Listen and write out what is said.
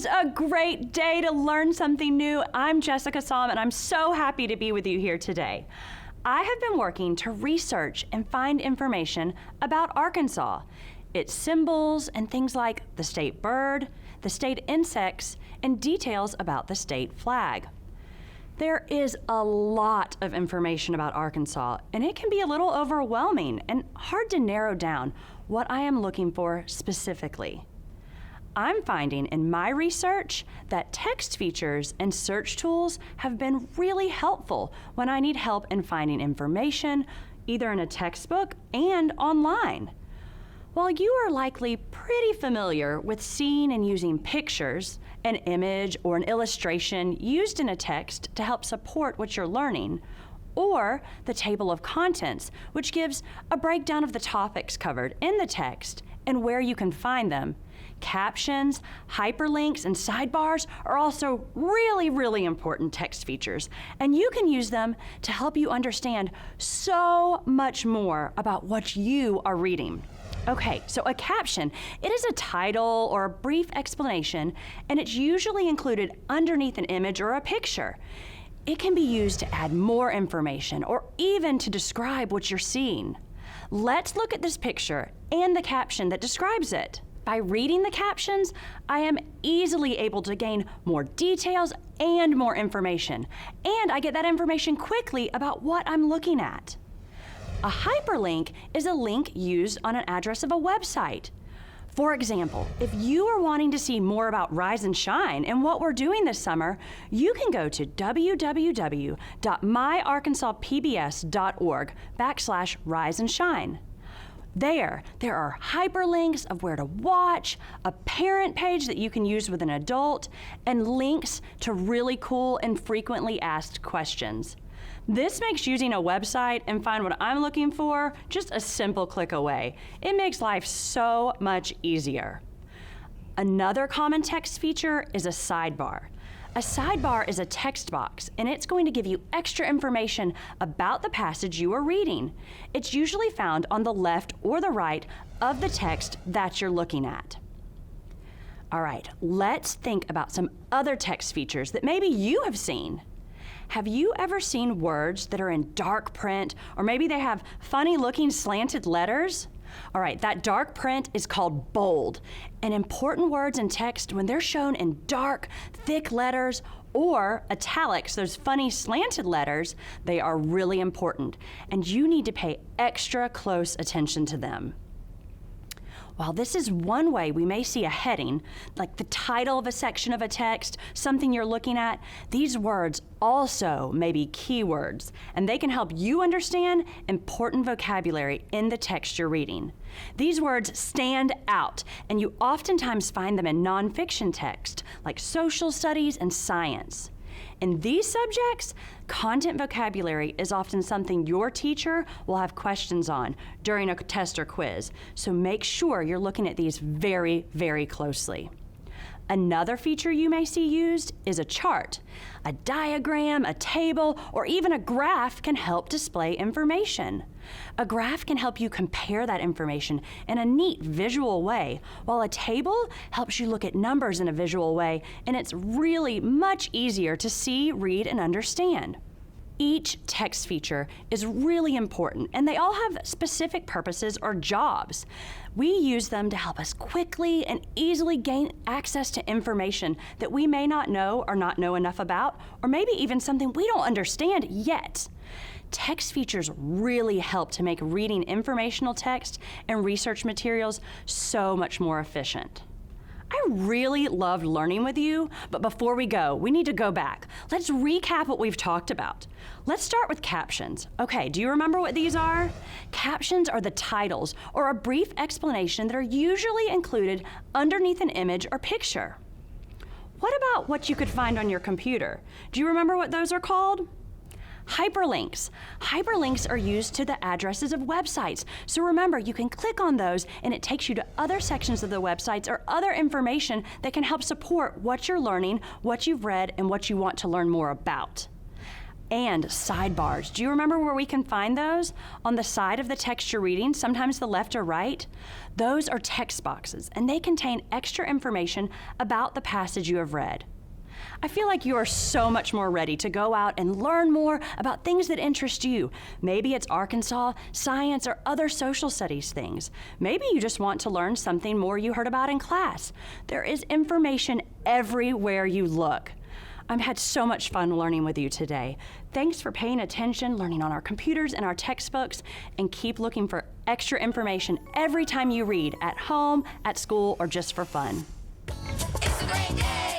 is a great day to learn something new. I'm Jessica Saum, and I'm so happy to be with you here today. I have been working to research and find information about Arkansas, its symbols, and things like the state bird, the state insects, and details about the state flag. There is a lot of information about Arkansas, and it can be a little overwhelming and hard to narrow down what I am looking for specifically. I'm finding in my research that text features and search tools have been really helpful when I need help in finding information, either in a textbook and online. While you are likely pretty familiar with seeing and using pictures, an image, or an illustration used in a text to help support what you're learning, or the table of contents, which gives a breakdown of the topics covered in the text and where you can find them, captions, hyperlinks, and sidebars are also really important text features, and you can use them to help you understand so much more about what you are reading. Okay, so a caption, it is a title or a brief explanation, and it's usually included underneath an image or a picture. It can be used to add more information or even to describe what you're seeing. Let's look at this picture and the caption that describes it. By reading the captions, I am easily able to gain more details and more information, and I get that information quickly about what I'm looking at. A hyperlink is a link used on an address of a website. For example, if you are wanting to see more about Rise and Shine and what we're doing this summer, you can go to www.myarkansapbs.org/Rise and Shine. There are hyperlinks of where to watch, a parent page that you can use with an adult, and links to really cool and frequently asked questions. This makes using a website and find what I'm looking for just a simple click away. It makes life so much easier. Another common text feature is a sidebar. A sidebar is a text box, and it's going to give you extra information about the passage you are reading. It's usually found on the left or the right of the text that you're looking at. All right, let's think about some other text features that maybe you have seen. Have you ever seen words that are in dark print, or maybe they have funny looking slanted letters? All right, that dark print is called bold, and important words in text, when they're shown in dark, thick letters or italics, those funny slanted letters, they are really important, and you need to pay extra close attention to them. While this is one way we may see a heading, like the title of a section of a text, something you're looking at, these words also may be keywords, and they can help you understand important vocabulary in the text you're reading. These words stand out, and you oftentimes find them in nonfiction text, like social studies and science. In these subjects, content vocabulary is often something your teacher will have questions on during a test or quiz, so make sure you're looking at these very closely. Another feature you may see used is a chart. A diagram, a table, or even a graph can help display information. A graph can help you compare that information in a neat visual way, while a table helps you look at numbers in a visual way, and it's really much easier to see, read, and understand. Each text feature is really important, and they all have specific purposes or jobs. We use them to help us quickly and easily gain access to information that we may not know or not know enough about, or maybe even something we don't understand yet. Text features really help to make reading informational text and research materials so much more efficient. I really loved learning with you, but before we go, we need to go back. Let's recap what we've talked about. Let's start with captions. Okay, do you remember what these are? Captions are the titles or a brief explanation that are usually included underneath an image or picture. What about what you could find on your computer? Do you remember what those are called? Hyperlinks. Hyperlinks are used to the addresses of websites. So remember, you can click on those and it takes you to other sections of the websites or other information that can help support what you're learning, what you've read, and what you want to learn more about. And sidebars. Do you remember where we can find those? On the side of the text you're reading, sometimes the left or right. Those are text boxes, and they contain extra information about the passage you have read. I feel like you are so much more ready to go out and learn more about things that interest you. Maybe it's Arkansas, science, or other social studies things. Maybe you just want to learn something more you heard about in class. There is information everywhere you look. I've had so much fun learning with you today. Thanks for paying attention, learning on our computers and our textbooks, and keep looking for extra information every time you read, at home, at school, or just for fun. It's a great day.